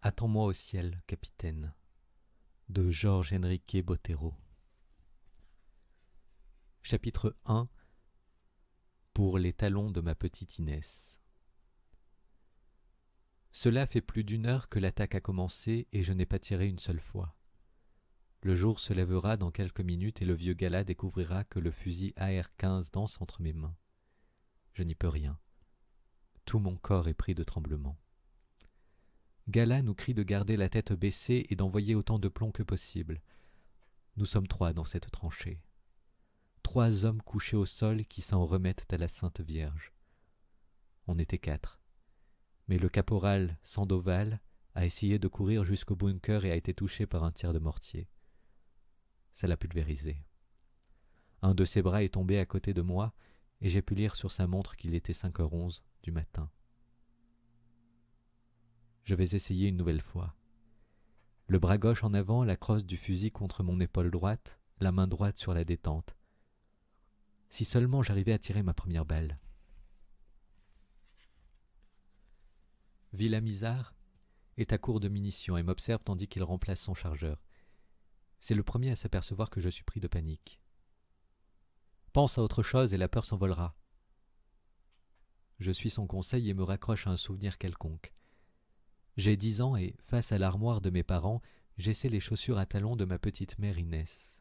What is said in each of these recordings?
Attends-moi au ciel, capitaine, de Georges Enrique Botero. Chapitre 1. Pour les talons de ma petite Inès. Cela fait plus d'une heure que l'attaque a commencé et je n'ai pas tiré une seule fois. Le jour se lèvera dans quelques minutes et le vieux Gala découvrira que le fusil AR-15 danse entre mes mains. Je n'y peux rien. Tout mon corps est pris de tremblement. Gala nous crie de garder la tête baissée et d'envoyer autant de plomb que possible. Nous sommes 3 dans cette tranchée. 3 hommes couchés au sol qui s'en remettent à la Sainte Vierge. On était 4. Mais le caporal Sandoval a essayé de courir jusqu'au bunker et a été touché par un tir de mortier. Ça l'a pulvérisé. Un de ses bras est tombé à côté de moi et j'ai pu lire sur sa montre qu'il était 5h11 du matin. Je vais essayer une nouvelle fois. Le bras gauche en avant, la crosse du fusil contre mon épaule droite, la main droite sur la détente. Si seulement j'arrivais à tirer ma première balle. Villamizar est à court de munitions et m'observe tandis qu'il remplace son chargeur. C'est le premier à s'apercevoir que je suis pris de panique. Pense à autre chose et la peur s'envolera. Je suis son conseil et me raccroche à un souvenir quelconque. J'ai 10 ans et, face à l'armoire de mes parents, j'essaie les chaussures à talons de ma petite mère Inès.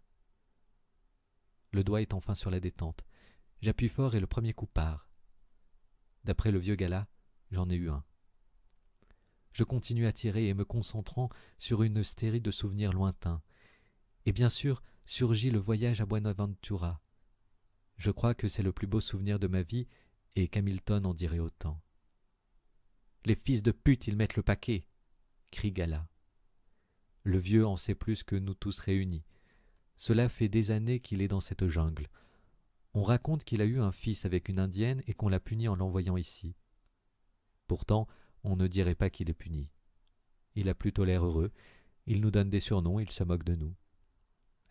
Le doigt est enfin sur la détente. J'appuie fort et le premier coup part. D'après le vieux Gala, j'en ai eu un. Je continue à tirer et me concentrant sur une stérie de souvenirs lointains. Et bien sûr, surgit le voyage à Buenaventura. Je crois que c'est le plus beau souvenir de ma vie et qu'Hamilton en dirait autant. « Les fils de pute, ils mettent le paquet !» crie Gala. Le vieux en sait plus que nous tous réunis. Cela fait des années qu'il est dans cette jungle. On raconte qu'il a eu un fils avec une indienne et qu'on l'a puni en l'envoyant ici. Pourtant, on ne dirait pas qu'il est puni. Il a plutôt l'air heureux, il nous donne des surnoms, il se moque de nous.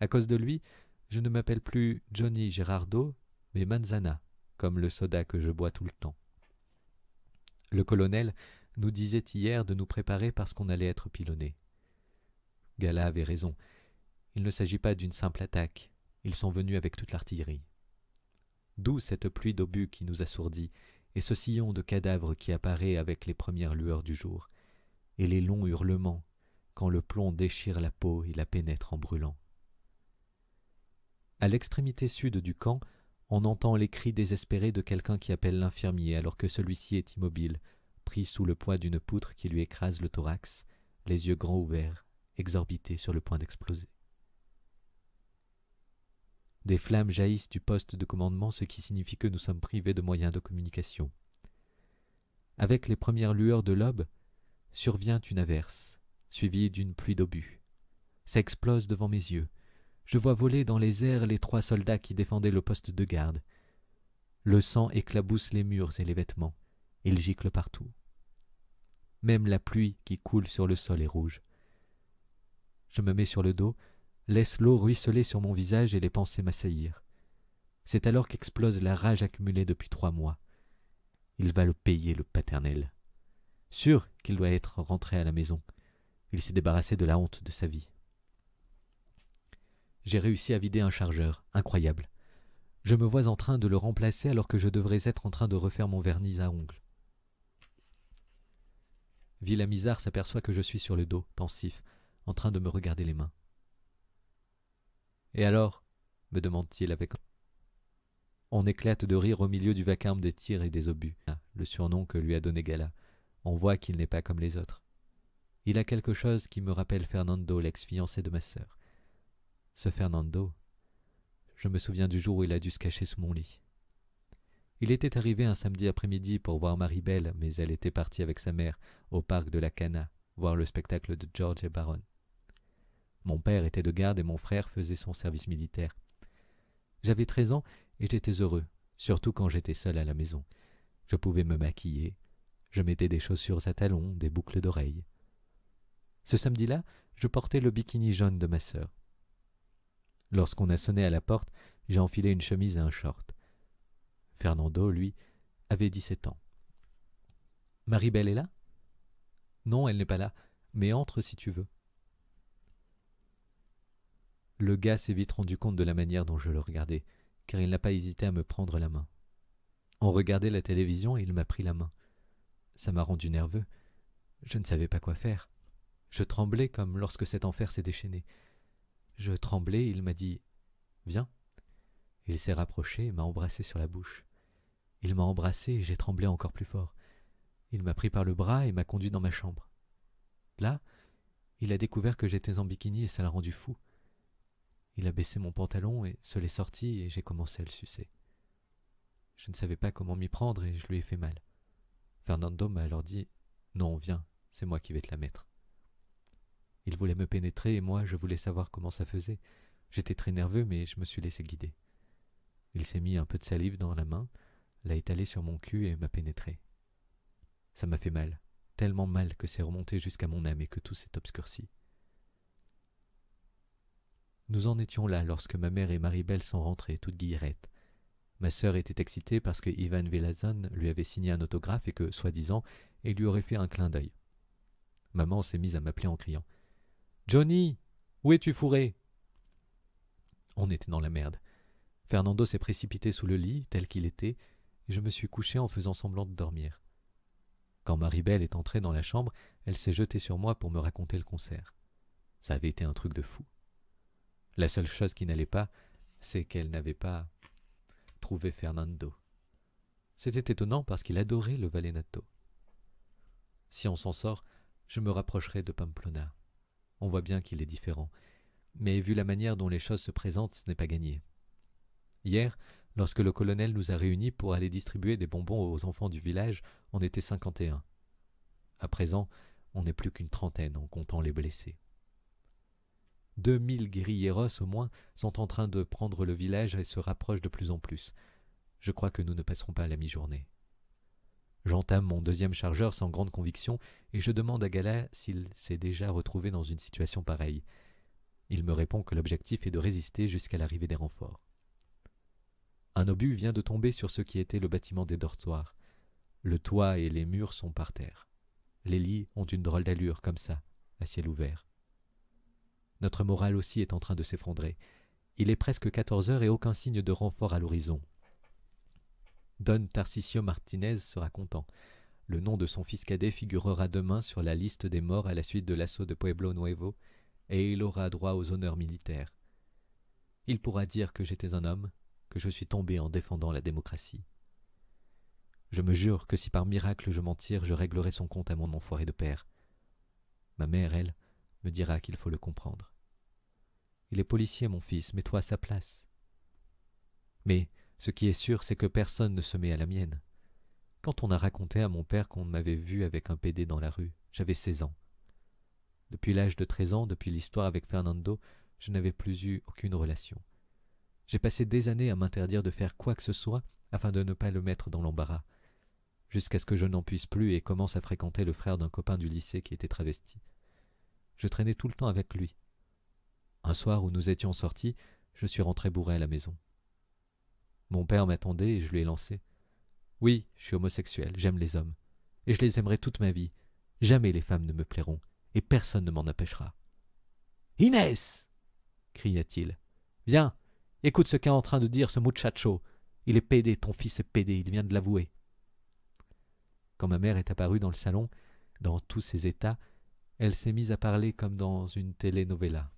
À cause de lui, je ne m'appelle plus Johnny Gerardo, mais Manzana, comme le soda que je bois tout le temps. Le colonel nous disait hier de nous préparer parce qu'on allait être pilonnés. Gala avait raison. Il ne s'agit pas d'une simple attaque. Ils sont venus avec toute l'artillerie. D'où cette pluie d'obus qui nous assourdit, et ce sillon de cadavres qui apparaît avec les premières lueurs du jour, et les longs hurlements quand le plomb déchire la peau et la pénètre en brûlant. À l'extrémité sud du camp, on entend les cris désespérés de quelqu'un qui appelle l'infirmier alors que celui-ci est immobile, pris sous le poids d'une poutre qui lui écrase le thorax, les yeux grands ouverts, exorbités sur le point d'exploser. Des flammes jaillissent du poste de commandement, ce qui signifie que nous sommes privés de moyens de communication. Avec les premières lueurs de l'aube, survient une averse, suivie d'une pluie d'obus. Ça explose devant mes yeux. Je vois voler dans les airs les 3 soldats qui défendaient le poste de garde. Le sang éclabousse les murs et les vêtements. Il gicle partout. Même la pluie qui coule sur le sol est rouge. Je me mets sur le dos, laisse l'eau ruisseler sur mon visage et les pensées m'assaillir. C'est alors qu'explose la rage accumulée depuis 3 mois. Il va le payer, le paternel. Sûr qu'il doit être rentré à la maison. Il s'est débarrassé de la honte de sa vie. J'ai réussi à vider un chargeur, incroyable. Je me vois en train de le remplacer alors que je devrais être en train de refaire mon vernis à ongles. Villamizar s'aperçoit que je suis sur le dos, pensif, en train de me regarder les mains. « Et alors ?» me demande-t-il avec... On éclate de rire au milieu du vacarme des tirs et des obus. Le surnom que lui a donné Gala. On voit qu'il n'est pas comme les autres. Il a quelque chose qui me rappelle Fernando, l'ex-fiancé de ma sœur. Ce Fernando, je me souviens du jour où il a dû se cacher sous mon lit. Il était arrivé un samedi après-midi pour voir Maribel, mais elle était partie avec sa mère au parc de la Cana, voir le spectacle de George et Baron. Mon père était de garde et mon frère faisait son service militaire. J'avais 13 ans et j'étais heureux, surtout quand j'étais seul à la maison. Je pouvais me maquiller, je mettais des chaussures à talons, des boucles d'oreilles. Ce samedi-là, je portais le bikini jaune de ma sœur. Lorsqu'on a sonné à la porte, j'ai enfilé une chemise et un short. Fernando, lui, avait 17 ans. « Maribel est là ?»« Non, elle n'est pas là. mais entre si tu veux. » Le gars s'est vite rendu compte de la manière dont je le regardais, car il n'a pas hésité à me prendre la main. On regardait la télévision et il m'a pris la main. Ça m'a rendu nerveux. Je ne savais pas quoi faire. Je tremblais comme lorsque cet enfer s'est déchaîné. Je tremblais et il m'a dit « Viens ». Il s'est rapproché et m'a embrassé sur la bouche. Il m'a embrassé et j'ai tremblé encore plus fort. Il m'a pris par le bras et m'a conduit dans ma chambre. Là, il a découvert que j'étais en bikini et ça l'a rendu fou. Il a baissé mon pantalon et se l'est sorti et j'ai commencé à le sucer. Je ne savais pas comment m'y prendre et je lui ai fait mal. Fernando m'a alors dit « Non, viens, c'est moi qui vais te la mettre ». Il voulait me pénétrer et moi je voulais savoir comment ça faisait. J'étais très nerveux mais je me suis laissé guider. Il s'est mis un peu de salive dans la main, l'a étalé sur mon cul et m'a pénétré. Ça m'a fait mal, tellement mal que c'est remonté jusqu'à mon âme et que tout s'est obscurci. Nous en étions là lorsque ma mère et Maribel sont rentrées, toutes guillerettes. Ma sœur était excitée parce que Ivan Velazon lui avait signé un autographe et que, soi-disant, il lui aurait fait un clin d'œil. Maman s'est mise à m'appeler en criant « Johnny, où es-tu fourré ?» On était dans la merde. Fernando s'est précipité sous le lit, tel qu'il était, et je me suis couché en faisant semblant de dormir. Quand Maribel est entrée dans la chambre, elle s'est jetée sur moi pour me raconter le concert. Ça avait été un truc de fou. La seule chose qui n'allait pas, c'est qu'elle n'avait pas trouvé Fernando. C'était étonnant parce qu'il adorait le vallenato. Si on s'en sort, je me rapprocherai de Pamplona. On voit bien qu'il est différent, mais vu la manière dont les choses se présentent, ce n'est pas gagné. Hier, lorsque le colonel nous a réunis pour aller distribuer des bonbons aux enfants du village, on était 51. À présent, on n'est plus qu'une trentaine en comptant les blessés. 2000 guérilleros au moins sont en train de prendre le village et se rapprochent de plus en plus. Je crois que nous ne passerons pas à la mi-journée. J'entame mon deuxième chargeur sans grande conviction et je demande à Gala s'il s'est déjà retrouvé dans une situation pareille. Il me répond que l'objectif est de résister jusqu'à l'arrivée des renforts. Un obus vient de tomber sur ce qui était le bâtiment des dortoirs. Le toit et les murs sont par terre. Les lits ont une drôle d'allure, comme ça, à ciel ouvert. Notre morale aussi est en train de s'effondrer. Il est presque 14 heures et aucun signe de renfort à l'horizon. Don Tarcisio Martinez sera content. Le nom de son fils cadet figurera demain sur la liste des morts à la suite de l'assaut de Pueblo Nuevo, et il aura droit aux honneurs militaires. Il pourra dire que j'étais un homme, que je suis tombé en défendant la démocratie. Je me jure que si par miracle je m'en tire, je réglerai son compte à mon enfoiré de père. Ma mère, elle, me dira qu'il faut le comprendre. Il est policier, mon fils, mets-toi à sa place. Mais ce qui est sûr, c'est que personne ne se met à la mienne. Quand on a raconté à mon père qu'on m'avait vu avec un PD dans la rue, j'avais 16 ans. Depuis l'âge de 13 ans, depuis l'histoire avec Fernando, je n'avais plus eu aucune relation. J'ai passé des années à m'interdire de faire quoi que ce soit afin de ne pas le mettre dans l'embarras, jusqu'à ce que je n'en puisse plus et commence à fréquenter le frère d'un copain du lycée qui était travesti. Je traînais tout le temps avec lui. Un soir où nous étions sortis, je suis rentré bourré à la maison. Mon père m'attendait et je lui ai lancé « Oui, je suis homosexuel, j'aime les hommes, et je les aimerai toute ma vie. Jamais les femmes ne me plairont, et personne ne m'en empêchera. »« Inès !» cria-t-il. « Viens, écoute ce qu'est en train de dire ce muchacho. Il est pédé, ton fils est pédé, il vient de l'avouer. » Quand ma mère est apparue dans le salon, dans tous ses états, elle s'est mise à parler comme dans une telenovela.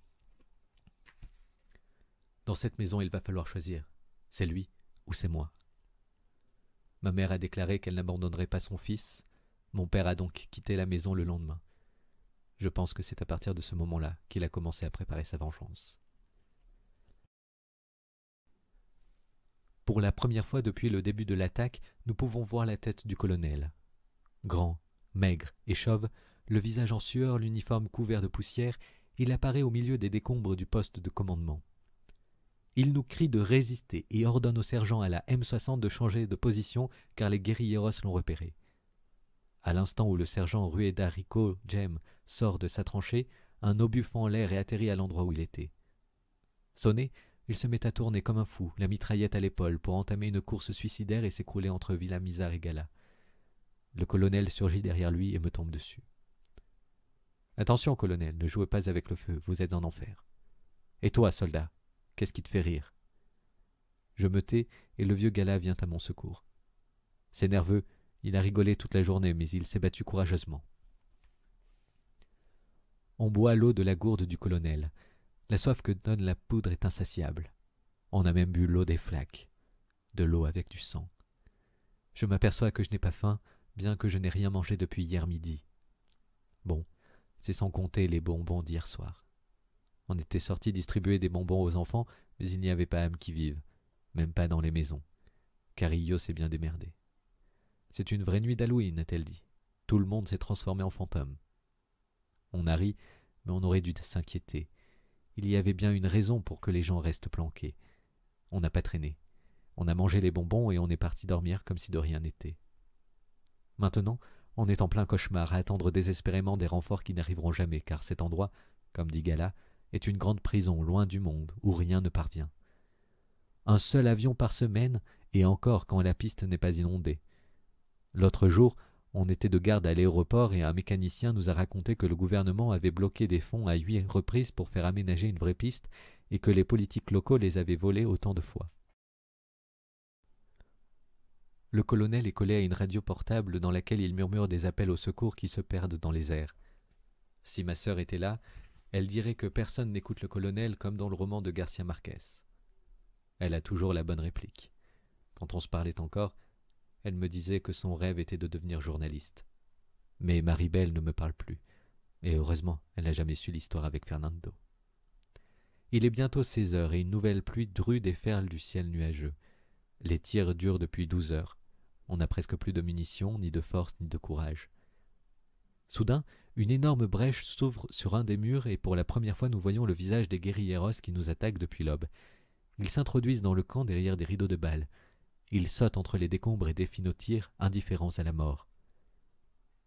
Dans cette maison, il va falloir choisir. C'est lui ou c'est moi. Ma mère a déclaré qu'elle n'abandonnerait pas son fils. Mon père a donc quitté la maison le lendemain. Je pense que c'est à partir de ce moment-là qu'il a commencé à préparer sa vengeance. Pour la première fois depuis le début de l'attaque, nous pouvons voir la tête du colonel. Grand, maigre et chauve, le visage en sueur, l'uniforme couvert de poussière, il apparaît au milieu des décombres du poste de commandement. Il nous crie de résister et ordonne au sergent à la M60 de changer de position car les guérilleros l'ont repéré. À l'instant où le sergent Rueda Rico Jem sort de sa tranchée, un obus fend en l'air et atterrit à l'endroit où il était. Sonné, il se met à tourner comme un fou, la mitraillette à l'épaule, pour entamer une course suicidaire et s'écrouler entre Villamizar et Gala. Le colonel surgit derrière lui et me tombe dessus. Attention, colonel, ne jouez pas avec le feu, vous êtes en enfer. Et toi, soldat, qu'est-ce qui te fait rire? Je me tais et le vieux Gala vient à mon secours. C'est nerveux, il a rigolé toute la journée, mais il s'est battu courageusement. On boit l'eau de la gourde du colonel. La soif que donne la poudre est insatiable. On a même bu l'eau des flaques, de l'eau avec du sang. Je m'aperçois que je n'ai pas faim, bien que je n'ai rien mangé depuis hier midi. Bon, c'est sans compter les bonbons d'hier soir. On était sortis distribuer des bonbons aux enfants, mais il n'y avait pas âme qui vive, même pas dans les maisons. Carillo s'est bien démerdé. C'est une vraie nuit d'Halloween, a-t-elle dit. Tout le monde s'est transformé en fantôme. On a ri, mais on aurait dû s'inquiéter. Il y avait bien une raison pour que les gens restent planqués. On n'a pas traîné. On a mangé les bonbons et on est parti dormir comme si de rien n'était. Maintenant, on est en plein cauchemar à attendre désespérément des renforts qui n'arriveront jamais, car cet endroit, comme dit Gala, est une grande prison loin du monde où rien ne parvient. Un seul avion par semaine, et encore quand la piste n'est pas inondée. L'autre jour, on était de garde à l'aéroport et un mécanicien nous a raconté que le gouvernement avait bloqué des fonds à 8 reprises pour faire aménager une vraie piste et que les politiques locaux les avaient volés autant de fois. Le colonel est collé à une radio portable dans laquelle il murmure des appels au secours qui se perdent dans les airs. Si ma sœur était là, elle dirait que personne n'écoute le colonel comme dans le roman de Garcia Marquez. Elle a toujours la bonne réplique. Quand on se parlait encore, elle me disait que son rêve était de devenir journaliste. Mais Maribel ne me parle plus, et heureusement, elle n'a jamais su l'histoire avec Fernando. Il est bientôt 16 heures et une nouvelle pluie drue déferle du ciel nuageux. Les tirs durent depuis 12 heures. On n'a presque plus de munitions, ni de force, ni de courage. Soudain, une énorme brèche s'ouvre sur un des murs et pour la première fois nous voyons le visage des guérilleros qui nous attaquent depuis l'aube. Ils s'introduisent dans le camp derrière des rideaux de balles. Ils sautent entre les décombres et défient nos tirs, indifférents à la mort.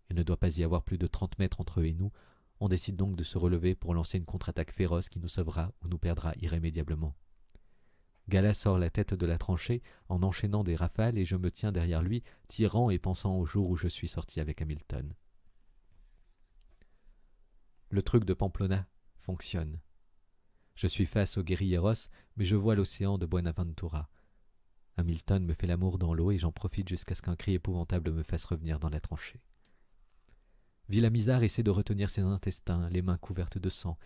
Il ne doit pas y avoir plus de 30 mètres entre eux et nous. On décide donc de se relever pour lancer une contre-attaque féroce qui nous sauvera ou nous perdra irrémédiablement. Gala sort la tête de la tranchée en enchaînant des rafales et je me tiens derrière lui, tirant et pensant au jour où je suis sorti avec Hamilton. Le truc de Pamplona fonctionne. Je suis face aux guérilleros, mais je vois l'océan de Buenaventura. Hamilton me fait l'amour dans l'eau et j'en profite jusqu'à ce qu'un cri épouvantable me fasse revenir dans la tranchée. Villamizar essaie de retenir ses intestins, les mains couvertes de sang.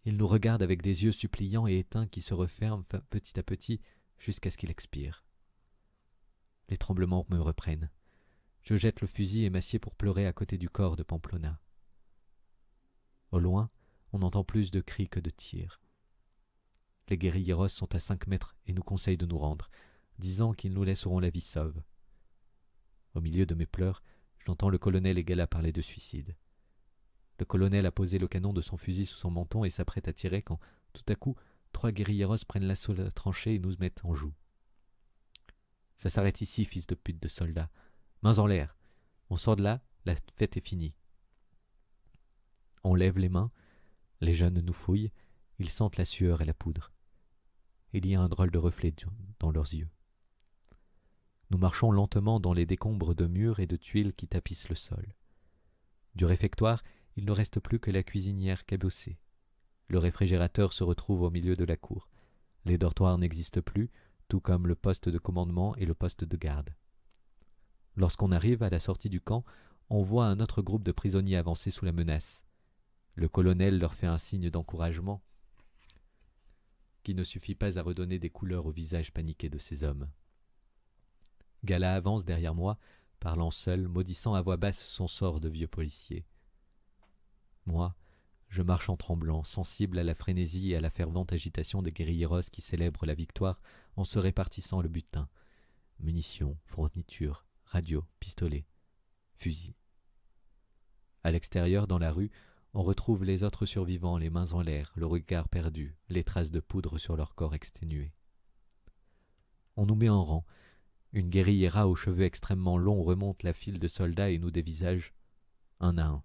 Il nous regarde avec des yeux suppliants et éteints qui se referment petit à petit jusqu'à ce qu'il expire. Les tremblements me reprennent. Je jette le fusil et m'assieds pour pleurer à côté du corps de Pamplona. Au loin, on entend plus de cris que de tirs. Les guérilleros sont à 5 mètres et nous conseillent de nous rendre, disant qu'ils nous laisseront la vie sauve. Au milieu de mes pleurs, j'entends le colonel et Gala parler de suicide. Le colonel a posé le canon de son fusil sous son menton et s'apprête à tirer quand, tout à coup, 3 guérilleros prennent l'assaut de la tranchée et nous mettent en joue. Ça s'arrête ici, fils de pute de soldat. Mains en l'air. On sort de là, la fête est finie. On lève les mains, les jeunes nous fouillent, ils sentent la sueur et la poudre. Il y a un drôle de reflet dans leurs yeux. Nous marchons lentement dans les décombres de murs et de tuiles qui tapissent le sol. Du réfectoire, il ne reste plus que la cuisinière cabossée. Le réfrigérateur se retrouve au milieu de la cour. Les dortoirs n'existent plus, tout comme le poste de commandement et le poste de garde. Lorsqu'on arrive à la sortie du camp, on voit un autre groupe de prisonniers avancer sous la menace. Le colonel leur fait un signe d'encouragement qui ne suffit pas à redonner des couleurs au visage paniqué de ces hommes. Gala avance derrière moi, parlant seul, maudissant à voix basse son sort de vieux policier. Moi, je marche en tremblant, sensible à la frénésie et à la fervente agitation des guérilleros qui célèbrent la victoire en se répartissant le butin. Munitions, fournitures, radios, pistolets, fusils. À l'extérieur, dans la rue, on retrouve les autres survivants, les mains en l'air, le regard perdu, les traces de poudre sur leur corps exténué. On nous met en rang. Une guérillera aux cheveux extrêmement longs remonte la file de soldats et nous dévisage, un à un.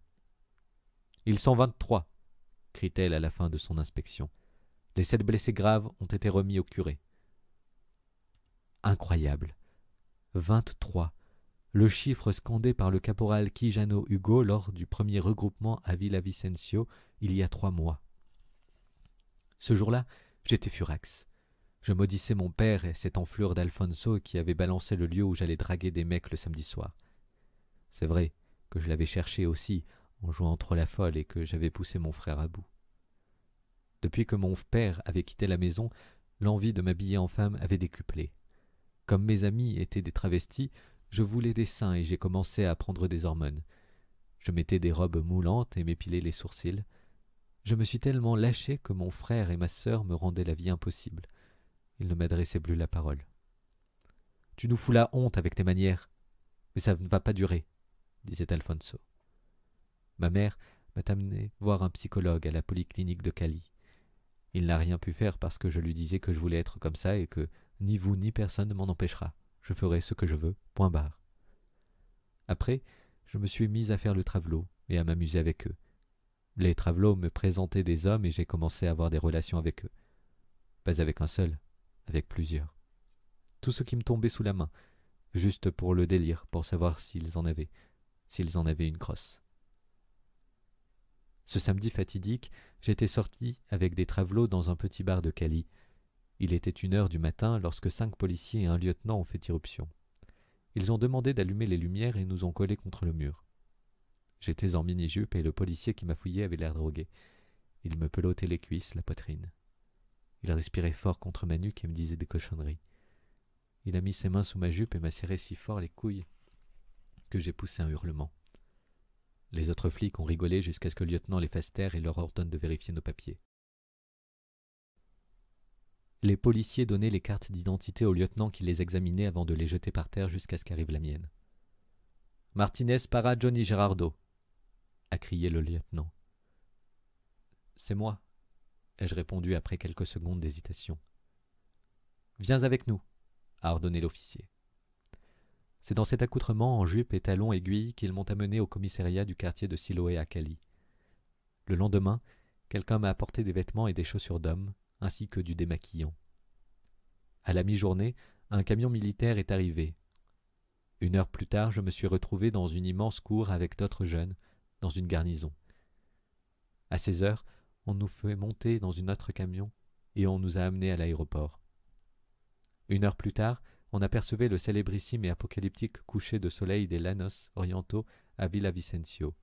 « Ils sont 23 !» crie-t-elle à la fin de son inspection. « Les 7 blessés graves ont été remis au curé. » Incroyable. 23. le chiffre scandé par le caporal Quijano Hugo lors du premier regroupement à Villavicencio il y a 3 mois. Ce jour-là, j'étais furax. Je maudissais mon père et cette enflure d'Alfonso qui avait balancé le lieu où j'allais draguer des mecs le samedi soir. C'est vrai que je l'avais cherché aussi en jouant trop la folle et que j'avais poussé mon frère à bout. Depuis que mon père avait quitté la maison, l'envie de m'habiller en femme avait décuplé. Comme mes amis étaient des travestis, je voulais des seins et j'ai commencé à prendre des hormones. Je mettais des robes moulantes et m'épilais les sourcils. Je me suis tellement lâché que mon frère et ma sœur me rendaient la vie impossible. Ils ne m'adressaient plus la parole. « Tu nous fous la honte avec tes manières, mais ça ne va pas durer, » disait Alfonso. Ma mère m'a amené voir un psychologue à la polyclinique de Cali. Il n'a rien pu faire parce que je lui disais que je voulais être comme ça et que ni vous ni personne ne m'en empêchera. Je ferai ce que je veux, point barre. Après, je me suis mise à faire le travelot et à m'amuser avec eux. Les travelots me présentaient des hommes et j'ai commencé à avoir des relations avec eux. Pas avec un seul, avec plusieurs. Tout ce qui me tombait sous la main, juste pour le délire, pour savoir s'ils en avaient une crosse. Ce samedi fatidique, j'étais sorti avec des travelots dans un petit bar de Cali. Il était 1 heure du matin lorsque 5 policiers et un lieutenant ont fait irruption. Ils ont demandé d'allumer les lumières et nous ont collés contre le mur. J'étais en mini-jupe et le policier qui m'a fouillé avait l'air drogué. Il me pelottait les cuisses, la poitrine. Il respirait fort contre ma nuque et me disait des cochonneries. Il a mis ses mains sous ma jupe et m'a serré si fort les couilles que j'ai poussé un hurlement. Les autres flics ont rigolé jusqu'à ce que le lieutenant les fasse taire et leur ordonne de vérifier nos papiers. Les policiers donnaient les cartes d'identité au lieutenant qui les examinait avant de les jeter par terre jusqu'à ce qu'arrive la mienne. « Martinez para Johnny Gerardo !» a crié le lieutenant. « C'est moi !» ai-je répondu après quelques secondes d'hésitation. « Viens avec nous !» a ordonné l'officier. C'est dans cet accoutrement en jupe et talons aiguilles qu'ils m'ont amené au commissariat du quartier de Siloé à Cali. Le lendemain, quelqu'un m'a apporté des vêtements et des chaussures d'homme, ainsi que du démaquillant. À la mi-journée, un camion militaire est arrivé. 1 heure plus tard, je me suis retrouvé dans une immense cour avec d'autres jeunes, dans une garnison. À 16 heures, on nous fait monter dans un autre camion et on nous a amenés à l'aéroport. 1 heure plus tard, on apercevait le célébrissime et apocalyptique coucher de soleil des Llanos orientaux à Villavicencio.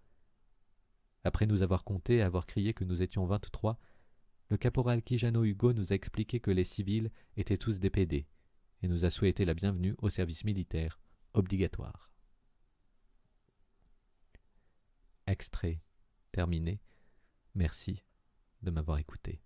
Après nous avoir comptés et avoir crié que nous étions 23, le caporal Quijano Hugo nous a expliqué que les civils étaient tous des PD et nous a souhaité la bienvenue au service militaire obligatoire. Extrait terminé. Merci de m'avoir écouté.